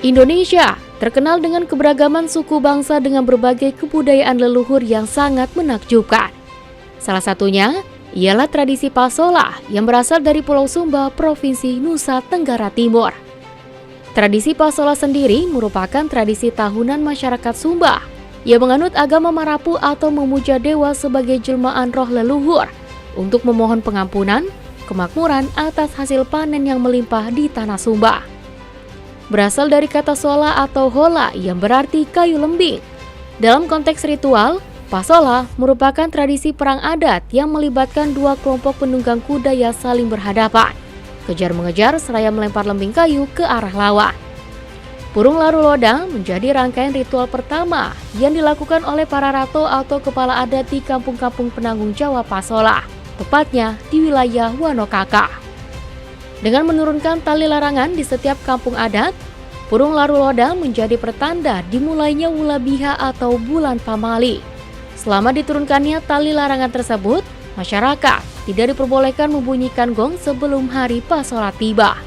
Indonesia terkenal dengan keberagaman suku bangsa dengan berbagai kebudayaan leluhur yang sangat menakjubkan. Salah satunya ialah tradisi Pasola yang berasal dari Pulau Sumba, Provinsi Nusa Tenggara Timur. Tradisi Pasola sendiri merupakan tradisi tahunan masyarakat Sumba yang menganut agama Marapu atau memuja dewa sebagai jelmaan roh leluhur untuk memohon pengampunan, kemakmuran atas hasil panen yang melimpah di tanah Sumba. Berasal dari kata sola atau hola yang berarti kayu lembing. Dalam konteks ritual, Pasola merupakan tradisi perang adat yang melibatkan dua kelompok penunggang kuda yang saling berhadapan, kejar-mengejar seraya melempar lembing kayu ke arah lawan. Purung Laru Loda menjadi rangkaian ritual pertama yang dilakukan oleh para rato atau kepala adat di kampung-kampung penanggung jawab Pasola, tepatnya di wilayah Wanokaka. Dengan menurunkan tali larangan di setiap kampung adat, Purung Laru Loda menjadi pertanda dimulainya Wulabiha atau bulan pamali. Selama diturunkannya tali larangan tersebut, masyarakat tidak diperbolehkan membunyikan gong sebelum hari Pasola tiba.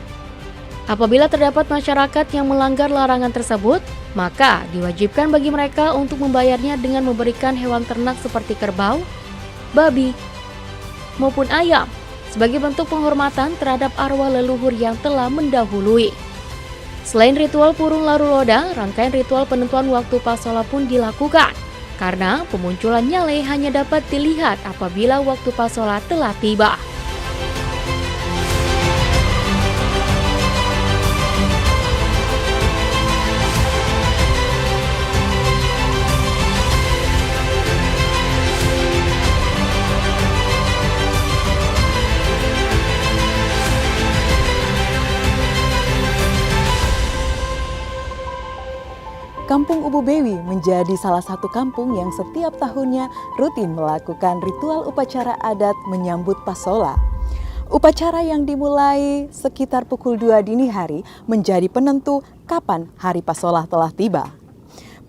Apabila terdapat masyarakat yang melanggar larangan tersebut, maka diwajibkan bagi mereka untuk membayarnya dengan memberikan hewan ternak seperti kerbau, babi, maupun ayam sebagai bentuk penghormatan terhadap arwah leluhur yang telah mendahului. Selain ritual Purung Laru Loda, rangkaian ritual penentuan waktu Pasola pun dilakukan, karena pemunculan nyale hanya dapat dilihat apabila waktu Pasola telah tiba. Kampung Ubu Bewi menjadi salah satu kampung yang setiap tahunnya rutin melakukan ritual upacara adat menyambut Pasola. Upacara yang dimulai sekitar pukul 2 dini hari menjadi penentu kapan hari Pasola telah tiba.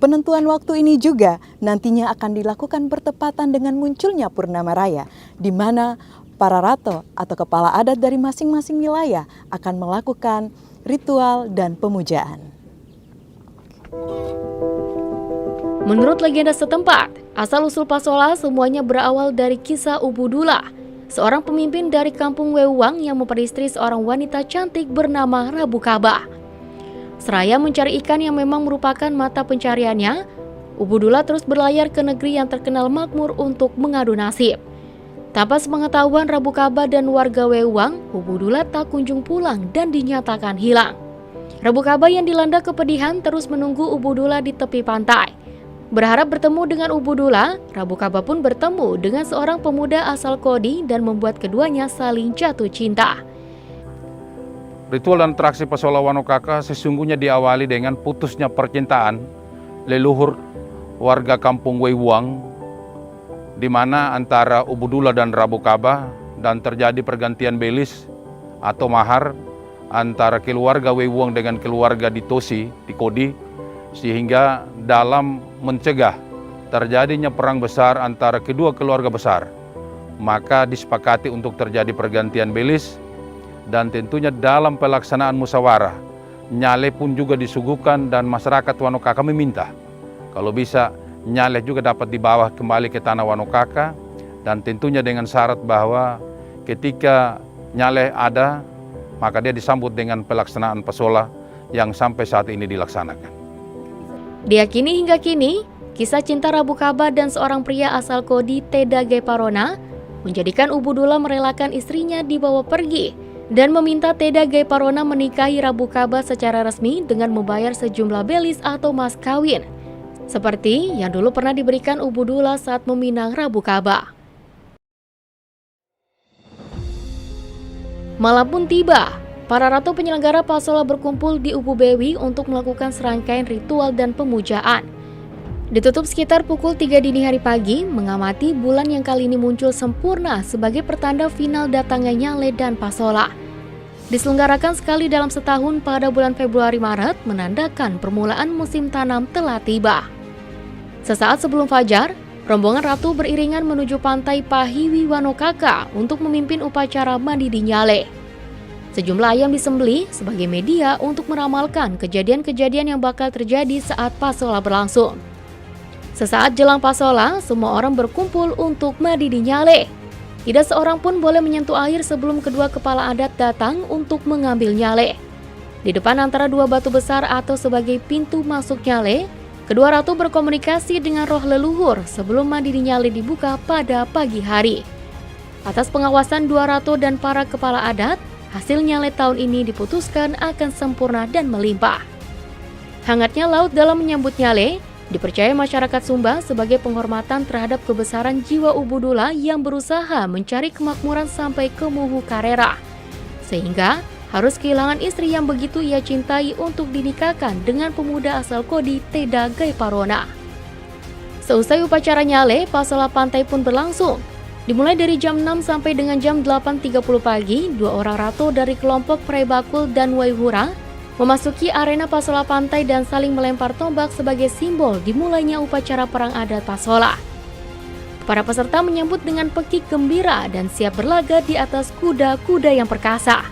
Penentuan waktu ini juga nantinya akan dilakukan bertepatan dengan munculnya Purnama Raya, di mana para rato atau kepala adat dari masing-masing wilayah akan melakukan ritual dan pemujaan. Menurut legenda setempat, asal-usul Pasola semuanya berawal dari kisah Ubu Dula, seorang pemimpin dari kampung Wewang yang memperistri seorang wanita cantik bernama Rabu Kaba. Seraya mencari ikan yang memang merupakan mata pencariannya, Ubu Dula terus berlayar ke negeri yang terkenal makmur untuk mengadu nasib. Tanpa sepengetahuan Rabu Kaba dan warga Wewang, Ubu Dula tak kunjung pulang dan dinyatakan hilang. Rabu Kaba yang dilanda kepedihan terus menunggu Ubu Dula di tepi pantai. Berharap bertemu dengan Ubu Dula, Rabu Kaba pun bertemu dengan seorang pemuda asal Kodi dan membuat keduanya saling jatuh cinta. Ritual dan atraksi Pasola Wanokaka sesungguhnya diawali dengan putusnya percintaan leluhur warga kampung Wewang, di mana antara Ubu Dula dan Rabu Kaba, dan terjadi pergantian belis atau mahar antara keluarga Wewang dengan keluarga di Tosi, di Kodi, sehingga dalam mencegah terjadinya perang besar antara kedua keluarga besar, maka disepakati untuk terjadi pergantian belis, dan tentunya dalam pelaksanaan musyawarah, nyale pun juga disuguhkan dan masyarakat Wanokaka meminta, kalau bisa nyale juga dapat dibawa kembali ke tanah Wanokaka, dan tentunya dengan syarat bahwa ketika nyale ada, maka dia disambut dengan pelaksanaan Pasola yang sampai saat ini dilaksanakan. Diyakini hingga kini, kisah cinta Rabu Kaba dan seorang pria asal Kodi, Teda Geparona, menjadikan Ubu Dula merelakan istrinya dibawa pergi dan meminta Teda Geparona menikahi Rabu Kaba secara resmi dengan membayar sejumlah belis atau mas kawin, seperti yang dulu pernah diberikan Ubu Dula saat meminang Rabu Kaba. Malam pun tiba, para ratu penyelenggara Pasola berkumpul di Ubu Bewi untuk melakukan serangkaian ritual dan pemujaan. Ditutup sekitar pukul 3 dini hari pagi, mengamati bulan yang kali ini muncul sempurna sebagai pertanda final datangnya Nyale dan Pasola. Diselenggarakan sekali dalam setahun pada bulan Februari-Maret, menandakan permulaan musim tanam telah tiba. Sesaat sebelum fajar, rombongan ratu beriringan menuju pantai Pahiwi Wanokaka untuk memimpin upacara mandi di Nyale. Sejumlah ayam disembelih sebagai media untuk meramalkan kejadian-kejadian yang bakal terjadi saat pasola berlangsung. Sesaat jelang pasola, semua orang berkumpul untuk mandi di nyale. Tidak seorang pun boleh menyentuh air sebelum kedua kepala adat datang untuk mengambil nyale. Di depan antara dua batu besar atau sebagai pintu masuk nyale, kedua ratu berkomunikasi dengan roh leluhur sebelum mandi di nyale dibuka pada pagi hari. Atas pengawasan dua ratu dan para kepala adat, hasil nyale tahun ini diputuskan akan sempurna dan melimpah. Hangatnya laut dalam menyambut nyale dipercaya masyarakat Sumba sebagai penghormatan terhadap kebesaran jiwa Ubudula yang berusaha mencari kemakmuran sampai ke Muhu Karera. Sehingga harus kehilangan istri yang begitu ia cintai untuk dinikahkan dengan pemuda asal Kodi Teda Gaiparona. Seusai upacara nyale, pasola pantai pun berlangsung. Dimulai dari jam 6 sampai dengan jam 8.30 pagi, dua orang ratu dari kelompok Prebakul dan Waihura memasuki arena pasola pantai dan saling melempar tombak sebagai simbol dimulainya upacara perang adat pasola. Para peserta menyambut dengan pekik gembira dan siap berlaga di atas kuda-kuda yang perkasa.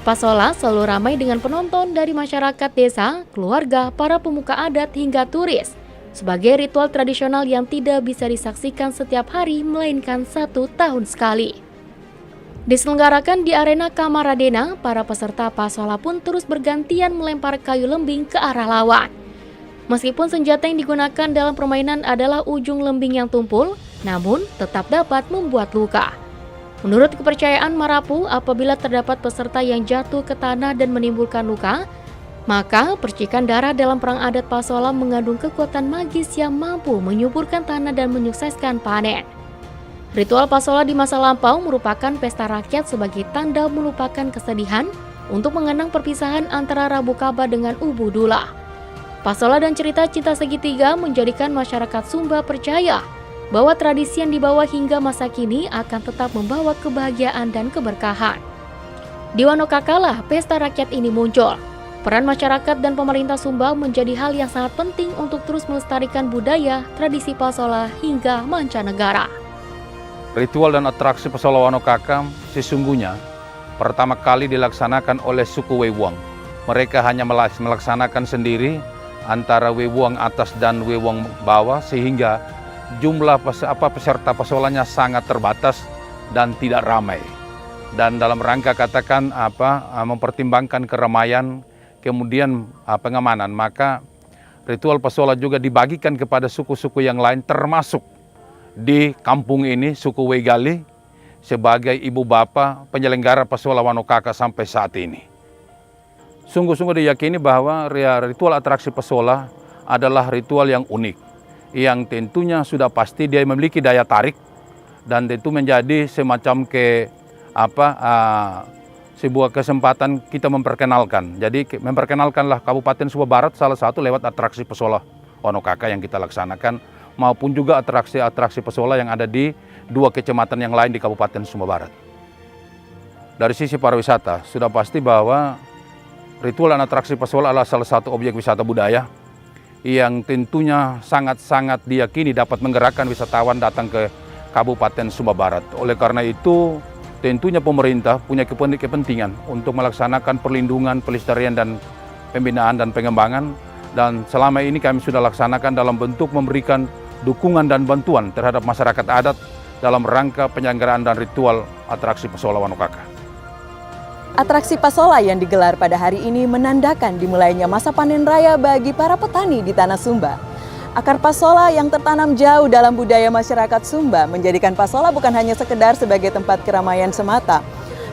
Pasola selalu ramai dengan penonton dari masyarakat desa, keluarga, para pemuka adat hingga turis, sebagai ritual tradisional yang tidak bisa disaksikan setiap hari melainkan 1 tahun sekali. Diselenggarakan di arena Kamaradena, para peserta pasola pun terus bergantian melempar kayu lembing ke arah lawan. Meskipun senjata yang digunakan dalam permainan adalah ujung lembing yang tumpul, namun tetap dapat membuat luka. Menurut kepercayaan Marapu, apabila terdapat peserta yang jatuh ke tanah dan menimbulkan luka, maka percikan darah dalam perang adat pasola mengandung kekuatan magis yang mampu menyuburkan tanah dan menyukseskan panen. Ritual pasola di masa lampau merupakan pesta rakyat sebagai tanda melupakan kesedihan untuk mengenang perpisahan antara Rabu Kaba dengan Ubudula. Pasola dan cerita cinta segitiga menjadikan masyarakat Sumba percaya bahwa tradisi yang dibawa hingga masa kini akan tetap membawa kebahagiaan dan keberkahan. Di Wanokakalah pesta rakyat ini muncul. Peran masyarakat dan pemerintah Sumba menjadi hal yang sangat penting untuk terus melestarikan budaya, tradisi pasola hingga mancanegara. Ritual dan atraksi pasola Wanokaka sesungguhnya pertama kali dilaksanakan oleh suku Wewuang. Mereka hanya melaksanakan sendiri antara Wewuang atas dan Wewuang bawah, sehingga jumlah peserta pasolanya sangat terbatas dan tidak ramai. Dan dalam rangka katakan mempertimbangkan keramaian, kemudian pengamanan, maka ritual pasola juga dibagikan kepada suku-suku yang lain, termasuk di kampung ini suku Wegali sebagai ibu bapa penyelenggara pasola Wanokaka sampai saat ini. Sungguh-sungguh diyakini bahwa ritual atraksi pasola adalah ritual yang unik, yang tentunya sudah pasti dia memiliki daya tarik dan tentu menjadi semacam sebuah kesempatan kita memperkenalkan. Jadi memperkenalkanlah Kabupaten Sumba Barat salah satu lewat atraksi pasola Wanokaka yang kita laksanakan, maupun juga atraksi-atraksi pasola yang ada di 2 kecamatan yang lain di Kabupaten Sumba Barat. Dari sisi pariwisata, sudah pasti bahwa ritual dan atraksi pasola adalah salah satu objek wisata budaya yang tentunya sangat-sangat diyakini dapat menggerakkan wisatawan datang ke Kabupaten Sumba Barat. Oleh karena itu, tentunya pemerintah punya kepentingan untuk melaksanakan perlindungan, pelestarian, dan pembinaan dan pengembangan. Dan selama ini kami sudah laksanakan dalam bentuk memberikan dukungan dan bantuan terhadap masyarakat adat dalam rangka penyelenggaraan dan ritual atraksi pasola Wanokaka. Atraksi pasola yang digelar pada hari ini menandakan dimulainya masa panen raya bagi para petani di tanah Sumba. Akar pasola yang tertanam jauh dalam budaya masyarakat Sumba menjadikan pasola bukan hanya sekedar sebagai tempat keramaian semata,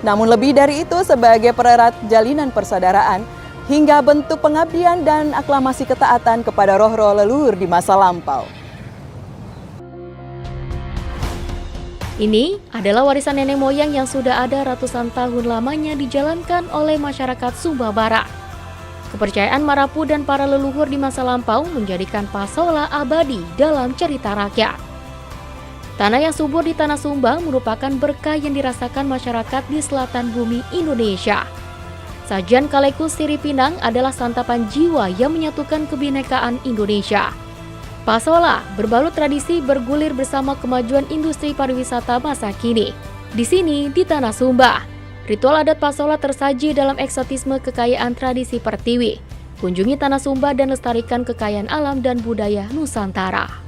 namun lebih dari itu sebagai pererat jalinan persaudaraan hingga bentuk pengabdian dan aklamasi ketaatan kepada roh-roh leluhur di masa lampau. Ini adalah warisan nenek moyang yang sudah ada ratusan tahun lamanya dijalankan oleh masyarakat Sumba Barat. Kepercayaan Marapu dan para leluhur di masa lampau menjadikan pasola abadi dalam cerita rakyat. Tanah yang subur di tanah Sumba merupakan berkah yang dirasakan masyarakat di selatan bumi Indonesia. Sajian Kalekus Siripinang adalah santapan jiwa yang menyatukan kebinekaan Indonesia. Pasola berbalut tradisi bergulir bersama kemajuan industri pariwisata masa kini. Di sini di tanah Sumba, Ritual adat Pasola tersaji dalam eksotisme kekayaan tradisi Pertiwi. Kunjungi Tanah Sumba dan lestarikan kekayaan alam dan budaya Nusantara.